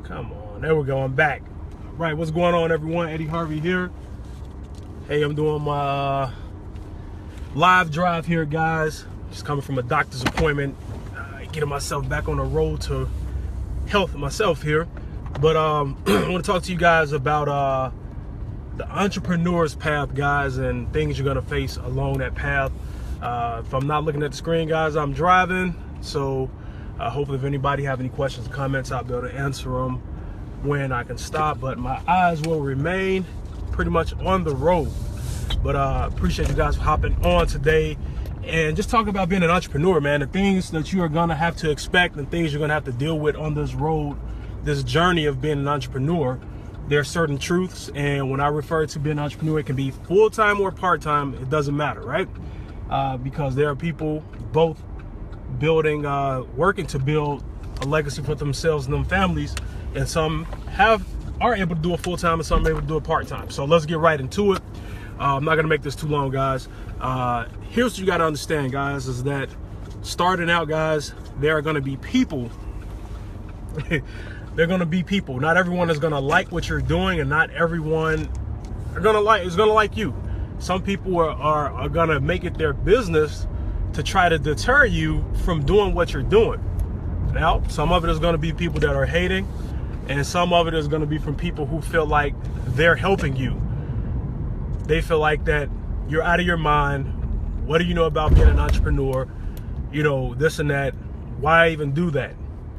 Come on, there we go, I'm back. Right, what's going on, everyone? Eddie Harvey here. Hey, I'm doing my live drive here, guys. Just coming from a doctor's appointment, getting myself back on the road to health myself here. But I want to talk to you guys about the entrepreneur's path, guys, and things you're gonna face along that path. If I'm not looking at the screen, guys, I'm driving, so hopefully if anybody have any questions or comments, I'll be able to answer them when I can stop, but my eyes will remain pretty much on the road. But appreciate you guys for hopping on today and just talking about being an entrepreneur, man. The things that you are gonna have to expect and things you're gonna have to deal with on this road, this journey of being an entrepreneur. There are certain truths, and when I refer to being an entrepreneur, it can be full-time or part-time, it doesn't matter, right? Because there are people both building, working to build a legacy for themselves and them families, and some are able to do it full-time and some are able to do it part-time. So let's get right into it. I'm not gonna make this too long, guys. Here's what you gotta understand, guys, is that starting out, guys, there are gonna be people. They're gonna be people. Not everyone is gonna like what you're doing, and not everyone is gonna like you. Some people are gonna make it their business to try to deter you from doing what you're doing. Now, some of it is gonna be people that are hating, and some of it is gonna be from people who feel like they're helping you. They feel like that you're out of your mind. What do you know about being an entrepreneur? You know, this and that. Why even do that?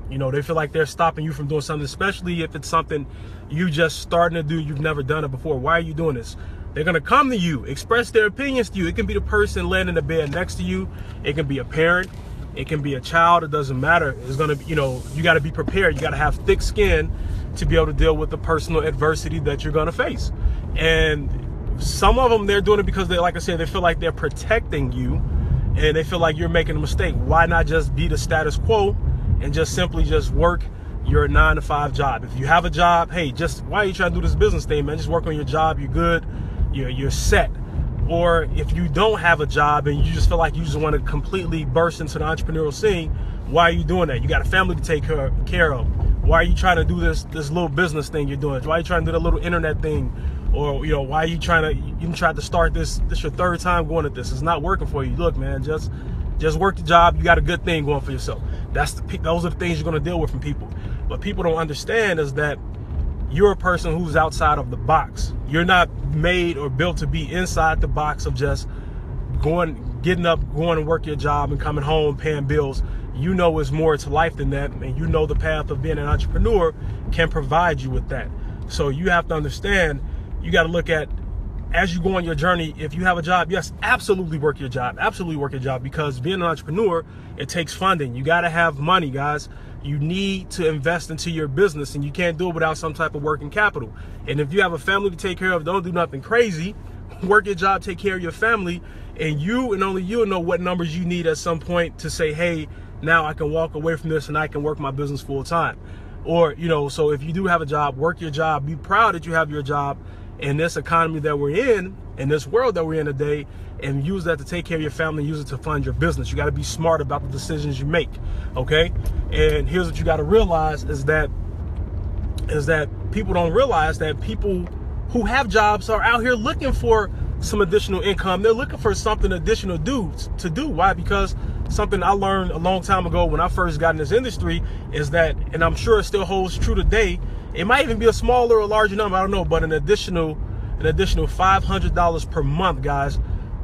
You know, they feel like they're stopping you from doing something, especially if it's something you just starting to do, you've never done it before. Why are you doing this? They're gonna come to you, express their opinions to you. It can be the person laying in the bed next to you. It can be a parent. It can be a child. It doesn't matter. It's gonna be, you know, you gotta be prepared. You gotta have thick skin to be able to deal with the personal adversity that you're gonna face. And some of them, they're doing it because they, like I said, they feel like they're protecting you, and they feel like you're making a mistake. Why not just be the status quo and just simply just work your 9-to-5 job? If you have a job, hey, just why are you trying to do this business thing, man? Just work on your job. You're good. You're set. Or if you don't have a job and you just feel like you just want to completely burst into the entrepreneurial scene, why are you doing that? You got a family to take care of. Why are you trying to do this little business thing you're doing? Why are you trying to do the little internet thing? Or, you know, why are you you tried to start this your third time going at this? It's not working for you. Look, man, just work the job. You got a good thing going for yourself. Those are the things you're going to deal with from people. But people don't understand is that you're a person who's outside of the box. You're not made or built to be inside the box of just getting up, going and work your job and coming home, paying bills. You know it's more to life than that, and you know the path of being an entrepreneur can provide you with that. So you have to understand, you got to look at, as you go on your journey, if you have a job, yes, absolutely work your job. Absolutely work your job, because being an entrepreneur, it takes funding. You got to have money, guys. You need to invest into your business, and you can't do it without some type of working capital. And if you have a family to take care of, don't do nothing crazy. Work your job, take care of your family, and you and only you know what numbers you need at some point to say, hey, now I can walk away from this and I can work my business full time. Or, you know, so if you do have a job, work your job. Be proud that you have your job in this economy that we're in this world that we're in today, and use that to take care of your family, use it to fund your business. You got to be smart about the decisions you make, okay? And here's what you got to realize is that people don't realize that people who have jobs are out here looking for some additional income. They're looking for something additional to do. Why? Because something I learned a long time ago when I first got in this industry is that, and I'm sure it still holds true today, it might even be a smaller or larger number, I don't know, but an additional $500 per month, guys,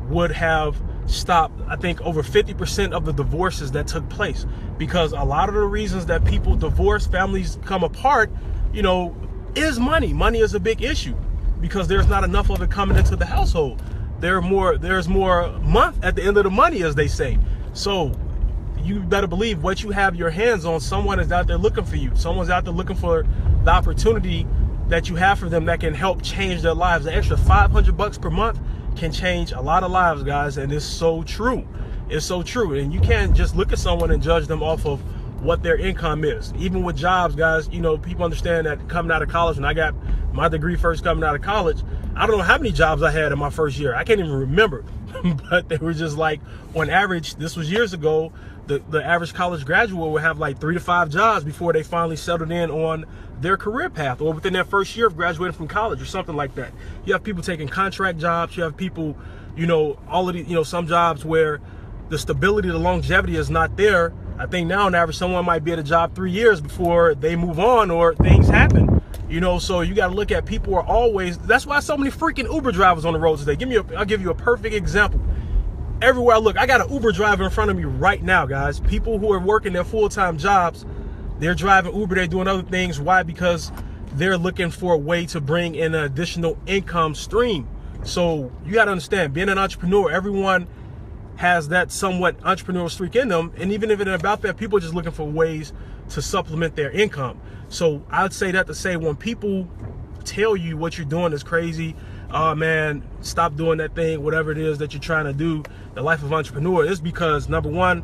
would have stopped, I think, over 50% of the divorces that took place. Because a lot of the reasons that people divorce, families come apart, you know, is money. Money is a big issue because there's not enough of it coming into the household. There's more month at the end of the money, as they say. So you better believe what you have your hands on, someone is out there looking for you. Someone's out there looking for the opportunity that you have for them that can help change their lives. An extra $500 per month can change a lot of lives, guys, and it's so true. It's so true. And you can't just look at someone and judge them off of what their income is. Even with jobs, guys, you know, people understand that coming out of college, when I got my degree first coming out of college, I don't know how many jobs I had in my first year. I can't even remember. But they were just like, on average, this was years ago, the average college graduate will have like 3 to 5 jobs before they finally settled in on their career path, or within their first year of graduating from college or something like that. You have people taking contract jobs. You have people, you know, all of the, you know, some jobs where the stability, the longevity is not there. I think now on average, someone might be at a job 3 years before they move on or things happen. You know, so you got to look at people are always, that's why so many freaking Uber drivers on the road today. I'll give you a perfect example. Everywhere I look, I got an Uber driver in front of me right now, guys. People who are working their full-time jobs, they're driving Uber, they're doing other things. Why? Because they're looking for a way to bring in an additional income stream. So you got to understand, being an entrepreneur, everyone has that somewhat entrepreneurial streak in them. And even if it's about that, people are just looking for ways to supplement their income. So I'd say that to say, when people tell you what you're doing is crazy, man, stop doing that thing, whatever it is that you're trying to do, the life of entrepreneur, is because, number one,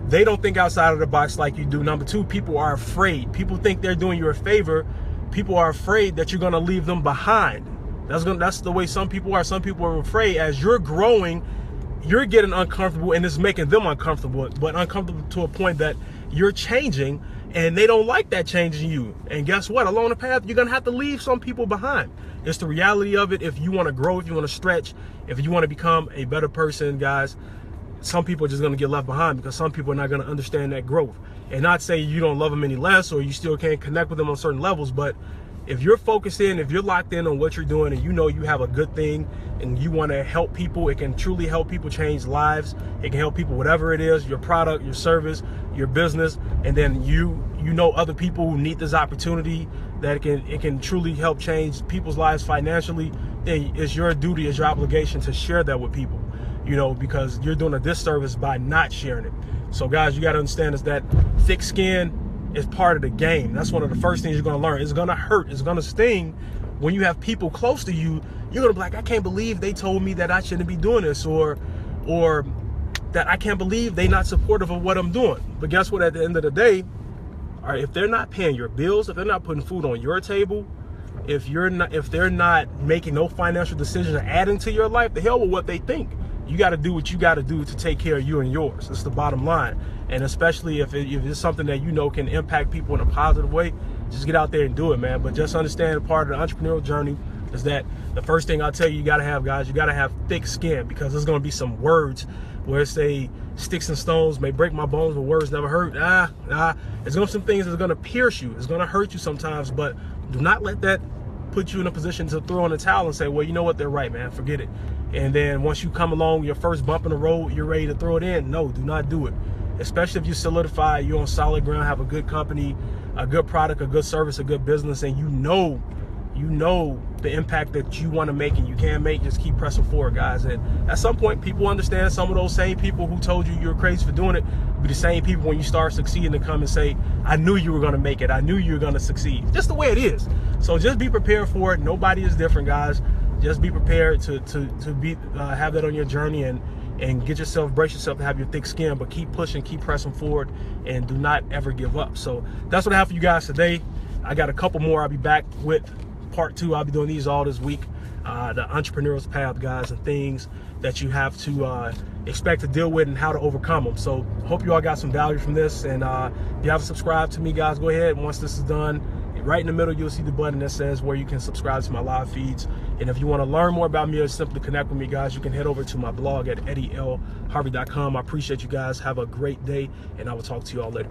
they don't think outside of the box like you do. Number two, people are afraid. People think they're doing you a favor. People are afraid that you're going to leave them behind. That's the way some people are. Some people are afraid. As you're growing, you're getting uncomfortable, and it's making them uncomfortable, but uncomfortable to a point that you're changing, and they don't like that changing you. And guess what? Along the path, you're going to have to leave some people behind. It's the reality of it. If you want to grow, if you want to stretch, if you want to become a better person, guys, some people are just going to get left behind, because some people are not going to understand that growth. And not say you don't love them any less, or you still can't connect with them on certain levels, but if you're focused in, if you're locked in on what you're doing, and you know you have a good thing and you want to help people, it can truly help people change lives. It can help people, whatever it is, your product, your service, your business, and then you know other people who need this opportunity, that it can truly help change people's lives financially, then it's your duty, it's your obligation to share that with people, you know, because you're doing a disservice by not sharing it. So guys, you got to understand is that thick skin is part of the game. That's one of the first things you're going to learn. It's going to hurt. It's going to sting when you have people close to you. You're going to be like, I can't believe they told me that I shouldn't be doing this, or that I can't believe they're not supportive of what I'm doing. But guess what? At the end of the day, all right, if they're not paying your bills, if they're not putting food on your table, if they're not making no financial decisions or adding to your life, the hell with what they think. You got to do what you got to do to take care of you and yours. That's the bottom line. And especially if it's something that you know can impact people in a positive way, just get out there and do it, man. But just understand, part of the entrepreneurial journey is that the first thing I'll tell you got to have, guys, you got to have thick skin, because there's going to be some words where it say sticks and stones may break my bones, but words never hurt. There's going to be some things that's going to pierce you. It's going to hurt you sometimes, but do not let that put you in a position to throw in the towel and say, well, you know what, they're right, man, forget it. And then once you come along, your first bump in the road, you're ready to throw it in. No, do not do it. Especially if you solidify, you're on solid ground, have a good company, a good product, a good service, a good business, and you know the impact that you want to make and you can make. Just keep pressing forward, guys. And at some point, people understand. Some of those same people who told you you're crazy for doing it will be the same people when you start succeeding to come and say, I knew you were going to make it. I knew you were going to succeed. Just the way it is. So just be prepared for it. Nobody is different, guys. Just be prepared to have that on your journey, and get yourself, brace yourself to have your thick skin, but keep pushing, keep pressing forward, and do not ever give up. So that's what I have for you guys today. I got a couple more. I'll be back with part 2. I'll be doing these all this week. The entrepreneur's path, guys, and things that you have to expect to deal with and how to overcome them. So hope you all got some value from this. And if you haven't subscribed to me, guys, go ahead. Once this is done, right in the middle, you'll see the button that says where you can subscribe to my live feeds. And if you want to learn more about me or simply connect with me, guys, you can head over to my blog at eddielharvey.com. I appreciate you guys. Have a great day, and I will talk to you all later.